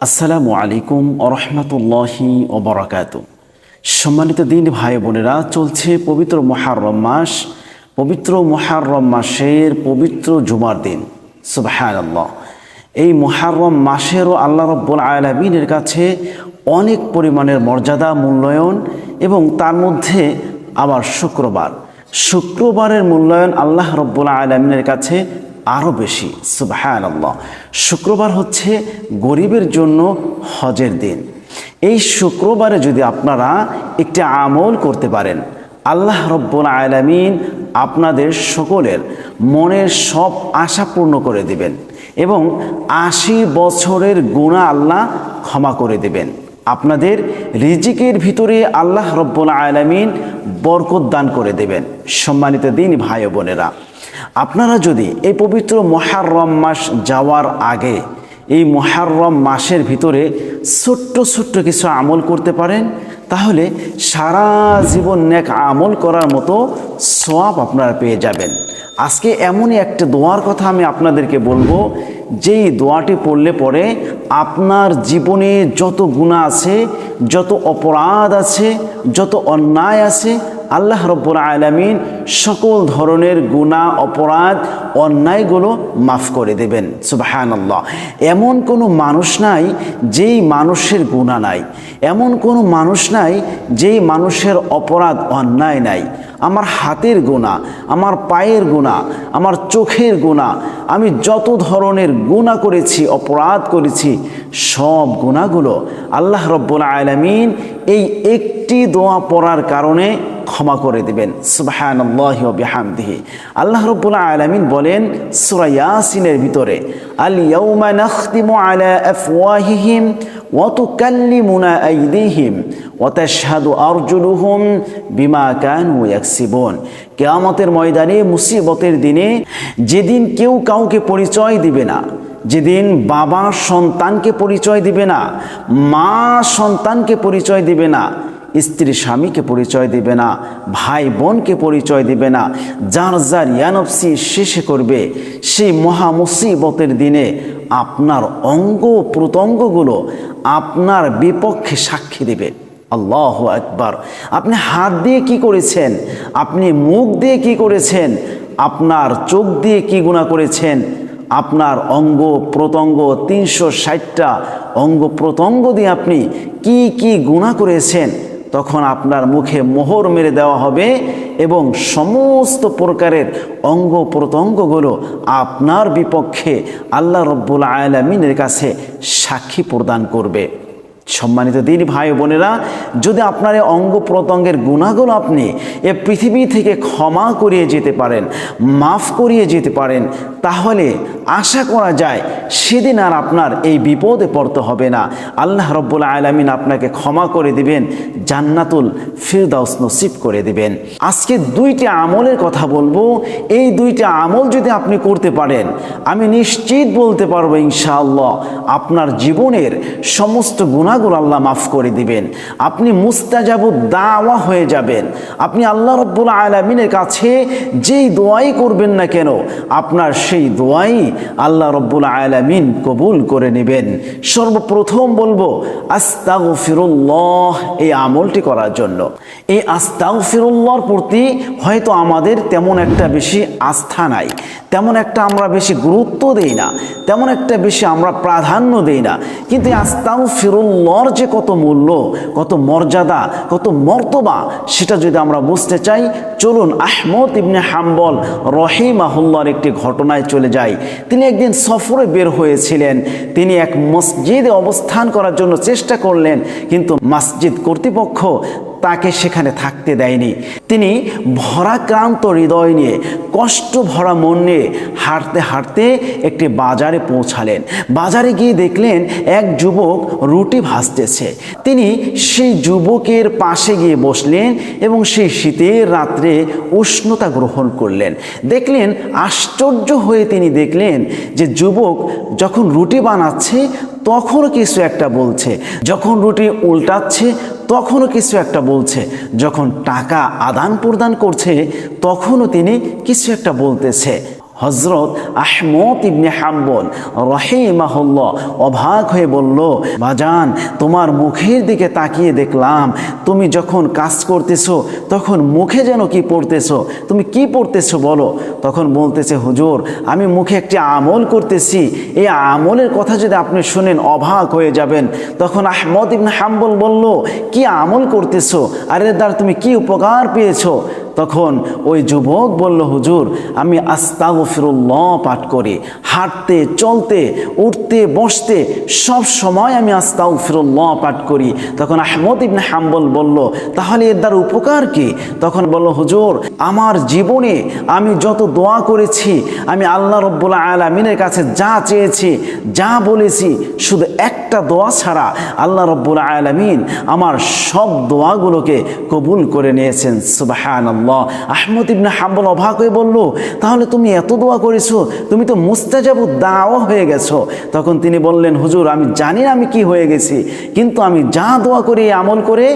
আসসালামু আলাইকুম ওরহমতুল্লাহি ওবরাকাতু। সম্মানিত দিন ভাই বোনেরা, চলছে পবিত্র মুহররম মাস। পবিত্র মুহররম মাসের পবিত্র জুমার দিন। সুবহানাল্লাহ। এই মুহররম মাসেরও আল্লাহ রাব্বুল আলামিনের কাছে অনেক পরিমাণের মর্যাদা, মূল্যায়ন, এবং তার মধ্যে আবার শুক্রবারের মূল্যায়ন আল্লাহ রাব্বুল আলামিনের কাছে আরও বেশি। সুবহানাল্লাহ। শুক্রবার হচ্ছে গরিবের জন্য হজের দিন। এই শুক্রবারে যদি আপনারা একটি আমল করতে পারেন, আল্লাহ রাব্বুল আলামিন আপনাদের সকলের মনের সব আশা পূর্ণ করে দিবেন এবং ৮০ বছরের গুনাহ আল্লাহ ক্ষমা করে দিবেন। আপনাদের রিজিকের ভিতরে আল্লাহ রাব্বুল আলামিন বরকত দান করে দেবেন। সম্মানিত দিন ভাই বোনেরা, আপনারা যদি এই পবিত্র মুহররম মাস যাওয়ার আগে এই মুহররম মাসের ভিতরে ছোট্ট ছোট্ট কিছু আমল করতে পারেন, তাহলে সারা জীবন নেক আমল করার মতো সওয়াব আপনারা পেয়ে যাবেন। আজকে এমনই একটা দোয়ার কথা আমি আপনাদেরকে বলবো, যেই দোয়াটি পড়লে পরে আপনার জীবনে যত গুনাহ আছে, যত অপরাধ আছে, যত অন্যায় আছে, আল্লাহ রাব্বুল আলামিন সকল ধরনের গুনাহ, অপরাধ, অন্যায়গুলো মাফ করে দেবেন। সুবহানাল্লাহ। এমন কোনো মানুষ নাই যেই মানুষের গুনাহ নাই, এমন কোনো মানুষ নাই যেই মানুষের অপরাধ, অন্যায় নাই। আমার হাতের গুনাহ, আমার পায়ের গুনাহ, আমার চোখের গুনাহ, আমি যত ধরনের গুনাহ করেছি, অপরাধ করেছি, সব গুনাহগুলো আল্লাহ রাব্বুল আলামিন এই একটি দোয়া পড়ার কারণে ক্ষমা করে দিবেন। সুবহানাল্লাহি ওয়া বিহামদিহি। আল্লাহ রাব্বুল আলামিন বলেন সূরা ইয়াসিনের ভিতরে, আল ইয়াউমা নাখতিমু আলা আফওয়াহিহিম ওয়া তুকাল্লিমুনা আইদিহিম ওয়া তাশহাদু আরজুলুহুম বিমা কানু ইয়াকসিবুন। কিয়ামতের ময়দানে, মুসিবতের দিনে, যেদিন কেউ কাউকে পরিচয় দিবে না, যেদিন বাবা সন্তানকে পরিচয় দিবে না, মা সন্তানকে পরিচয় দিবে না, স্ত্রী স্বামীকে পরিচয় দিবে না, ভাই বোনকে পরিচয় দিবে না, যার যার ইয়ানফসি শেষে করবে, সেই মহা মুসিবতের দিনে আপনার অঙ্গ প্রত্যঙ্গগুলো আপনার বিপক্ষে সাক্ষী দেবে। আল্লাহু আকবার। আপনি হাত দিয়ে কি করেছেন, আপনি মুখ দিয়ে কি করেছেন, আপনার চোখ দিয়ে কি গুনাহ করেছেন, আপনার অঙ্গ প্রত্যঙ্গ ৩৬০টা অঙ্গ প্রত্যঙ্গ দিয়ে আপনি কি কি গুনাহ করেছেন, তখন আপনার মুখে মোহর মেরে দেওয়া হবে এবং সমস্ত প্রকারের অঙ্গ প্রত্যঙ্গগুলো আপনার বিপক্ষে আল্লাহ রাব্বুল আলামিনের কাছে সাক্ষী প্রদান করবে। সম্মানিত দিনী ভাই বোনেরা, যদি আপনার এই অঙ্গ প্রত্যঙ্গের গুনাহগুলো আপনি এ পৃথিবী থেকে ক্ষমা করিয়ে যেতে পারেন, মাফ করিয়ে যেতে পারেন, তাহলে আশা করা যায় সেদিন আর আপনার এই বিপদে পড়তে হবে না। আল্লাহ রাব্বুল আলামিন আপনাকে ক্ষমা করে দিবেন, জান্নাতুল ফিরদাউস নসিব করে দিবেন। আজকে দুইটি আমলের কথা বলবো। এই দুইটি আমল যদি আপনি করতে পারেন, আমি নিশ্চিত বলতে পারবো ইনশাআল্লাহ আপনার জীবনের সমস্ত গুনাহগুলো আল্লাহ মাফ করে দিবেন। আপনি মুস্তাজাবুদ দাওয়া হয়ে যাবেন। আপনি আল্লাহ রাব্বুল আলামিনের কাছে যেই দোয়াই করবেন না কেন, আপনার সেই দোয়াই আল্লাহ রাব্বুল আলামিন কবুল করে নেবেন। সর্বপ্রথম বলবো আস্তাগফিরুল্লাহ, এই আমলটি করার জন্য। এই আস্তাগফিরুল্লাহর প্রতি হয়তো আমাদের তেমন একটা বেশি আস্থা নাই, তেমন একটা আমরা বেশি গুরুত্ব দেই না, তেমন একটা বেশি আমরা প্রাধান্য দেই না। কিন্তু আস্তাগফিরুল্লাহর যে কত মূল্য, কত মর্যাদা, কত মর্তবা, সেটা যদি আমরা বুঝতে চাই, চলুন আহমদ ইবনে হাম্বল রহিমাহুল্লাহর একটি ঘটনায় চলে যাই। তিনি একদিন সফরে বের হয়েছিলেন। তিনি এক মসজিদে অবস্থান করার জন্য চেষ্টা করলেন, কিন্তু মসজিদ কর্তৃপক্ষ তাকে সেখানে থাকতে দেয়নি। তিনি ভরাক্রান্ত হৃদয় নিয়ে, কষ্ট ভরা মন নিয়ে হাঁটতে হাঁটতে একটি বাজারে পৌঁছালেন। বাজারে গিয়ে দেখলেন এক যুবক রুটি ভাজতেছে। তিনি সেই যুবকের পাশে গিয়ে বসলেন এবং সেই শীতের রাত্রে উষ্ণতা গ্রহণ করলেন। দেখলেন, আশ্চর্য হয়ে তিনি দেখলেন যে যুবক যখন রুটি বানাচ্ছে তখনও কিছু একটা বলছে, যখন রুটি উল্টাচ্ছে তখনও কিছু একটা বলছে, যখন টাকা আদান প্রদান করছে তখনও তিনি কিছু একটা বলতেছে। হযরত আহমদ ইবনে হাম্বল রাহিমাহুল্লাহ অবাক হয়ে বলল, বাজান, তোমার মুখের দিকে তাকিয়ে দেখলাম তুমি যখন কাজ করতেছো তখন মুখে যেন কি পড়তেছো, তুমি কি পড়তেছো বলো? তখন বলতেছে, হুজুর, আমি মুখে একটি আমল করতেছি, এই আমলের কথা যদি আপনি শুনেন অবাক হয়ে যাবেন। তখন আহমদ ইবনে হাম্বল বলল, কি আমল করতেছো, আর এর দ্বারা তুমি কি উপকার পেয়েছো? তখন ওই যুবক বলল, হুজুর, আমি আস্তাগফিরুল্লাহ পাঠ করি, হাঁটতে চলতে উঠতে বসতে সব সময় আমি আস্তাগফিরুল্লাহ পাঠ করি। তখন আহমদ ইবনে হাম্বল বলল, তাহলে এর দ্বারা উপকার কি? তখন বলল, হুজুর, আমার জীবনে আমি যত দোয়া করেছি, আমি আল্লাহ রাব্বুল আলামিনের কাছে যা চেয়েছি, যা বলেছি, শুধু একটা দোয়া ছাড়া আল্লাহ রাব্বুল আলামিন আমার সব দোয়াগুলোকে কবুল করে নিয়েছেন। সুবহানাল্লাহ। আহমদ ইবনে হাম্বল অবাক হয়ে বলল, তাহলে তুমি এত দোয়া করেছো, তুমি তো মুস্তাজাবুদ দাওয়া হয়ে গেছো। তখন তিনি বললেন, হুজুর, আমি জানি না আমি কি হয়ে গেছি, কিন্তু আমি যা দোয়া করি আমল করে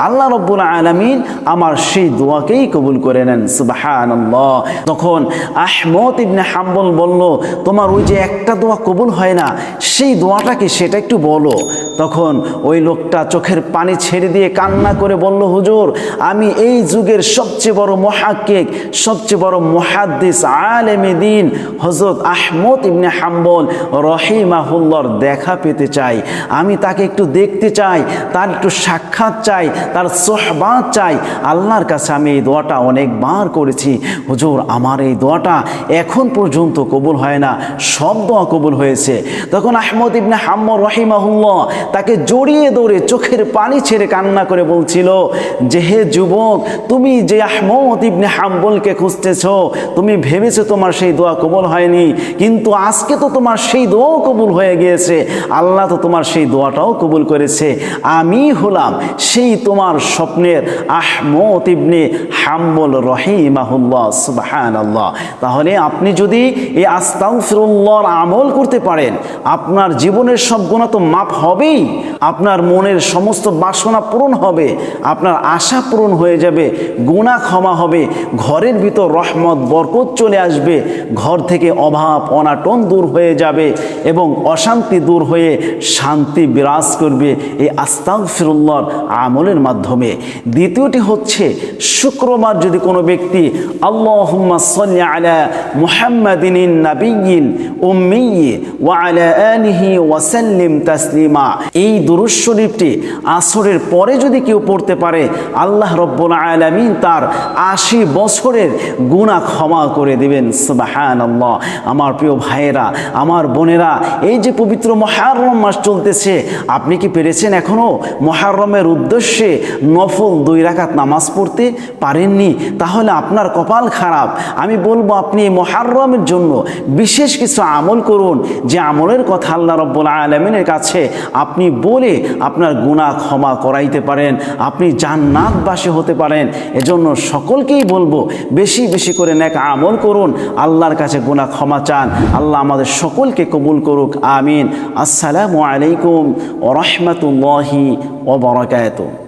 আল্লাহ রাব্বুল আলামিন আমার সেই দোয়াকেই কবুল করে নেন। সুবহানাল্লাহ। তখন আহমদ ইবনে হাম্বল বলল, তোমার ওই যে একটা দোয়া কবুল হয় না, সেই দোয়াটা কি সেটা একটু বলো। তখন ওই লোকটা চোখের পানি ছেড়ে দিয়ে কান্না করে বলল, হুজুর, আমি এই যুগের সবচেয়ে বড় মুহাক্কিক, সবচেয়ে বড় মুহাদ্দিস, আলেমে দ্বীন হযরত আহমদ ইবনে হাম্বল রাহিমাহুল্লাহর দেখা পেতে চাই। আমি তাকে একটু দেখতে চাই, তার একটু সাক্ষাৎ চাই, তার সোহবাত চাই। আল্লাহর কাছে আমি এই দোয়াটা অনেকবার করেছি, হুজুর, আমার এই দোয়াটা এখন পর্যন্ত কবুল হয় না, সব দোয়া কবুল হয়েছে। তখন আহমদ ইবনে হাম্বল রাহিমাহুল্লাহ তাকে জড়িয়ে ধরে চোখের পানি ছেড়ে কান্না করে বলছিল যে, হে যুবক, তুমি যে আহমদ ইবনে হাম্বলকে খুঁজতেছো, তুমি ভেবেছো তোমার সেই দোয়া কবুল হয়নি, কিন্তু আজকে তো তোমার সেই দোয়াও কবুল হয়ে গিয়েছে। আল্লাহ তো তোমার সেই দোয়াটাও কবুল করেছে। আমি হলাম সেই তোমার স্বপ্নের আহমদ ইবনে হাম্বল রাহিমাহুল্লাহ। সুবহানাল্লাহ। তাহলে আপনি যদি এই আস্তাগফিরুল্লাহর আমল করতে পারেন, আপনার জীবনের সব গুনাহ তো মাফ হবেই, আপনার মনের সমস্ত বাসনা পূরণ হবে, আপনার আশা পূরণ হয়ে যাবে, গুনাহ ক্ষমা হবে, ঘরের ভিতর রহমত বরকত চলে আসবে, ঘর থেকে অভাব অনাটন দূর হয়ে যাবে এবং অশান্তি দূর হয়ে শান্তি বিরাজ করবে এই আস্তাগফিরুল্লাহর আমলের মাধ্যমে। দ্বিতীয়টি হচ্ছে, শুক্রবার যদি কোনো ব্যক্তি আল্লাহুম্মা সাল্লি আলা মুহাম্মাদিন নাবিয়্যিল উম্মি ওয়া আলা আলিহি ওয়া সাল্লিম তাসলিমা, এই দুরূদ শরীফটি আসরের পরে যদি কেউ পড়তে পারে, আল্লাহ রাব্বুল আলামিন তার 80 বছরের গুনাহ ক্ষমা করে দিবেন। সুবহানাল্লাহ। আমার প্রিয় ভাইয়েরা, আমার বোনেরা, এই যে পবিত্র মুহররম মাস চলতেছে, আপনি কি পেরেছেন এখনো মুহররমের উদ্দেশ্যে নফল 2 রাকাত নামাজ পড়তে পারেননি? তাহলে আপনার কপাল খারাপ। আমি বলবো, আপনি এই মুহররমের জন্য বিশেষ কিছু আমল করুন, যে আমলের কথা আল্লাহ রাব্বুল আলামিনের কাছে আপনি বলে আপনার গুনাহ ক্ষমা করাইতে পারেন, আপনি জান্নাতবাসী হতে পারেন। এজন্য সকলকেই বলবো, বেশি বেশি করে নেক আমল করুন, আল্লাহর কাছে গুনাহ ক্ষমা চান। আল্লাহ আমাদের সকলকে কবুল করুক, আমিন। আসসালামু আলাইকুম ওয়া রাহমাতুল্লাহি ওয়া বারাকাতুহু।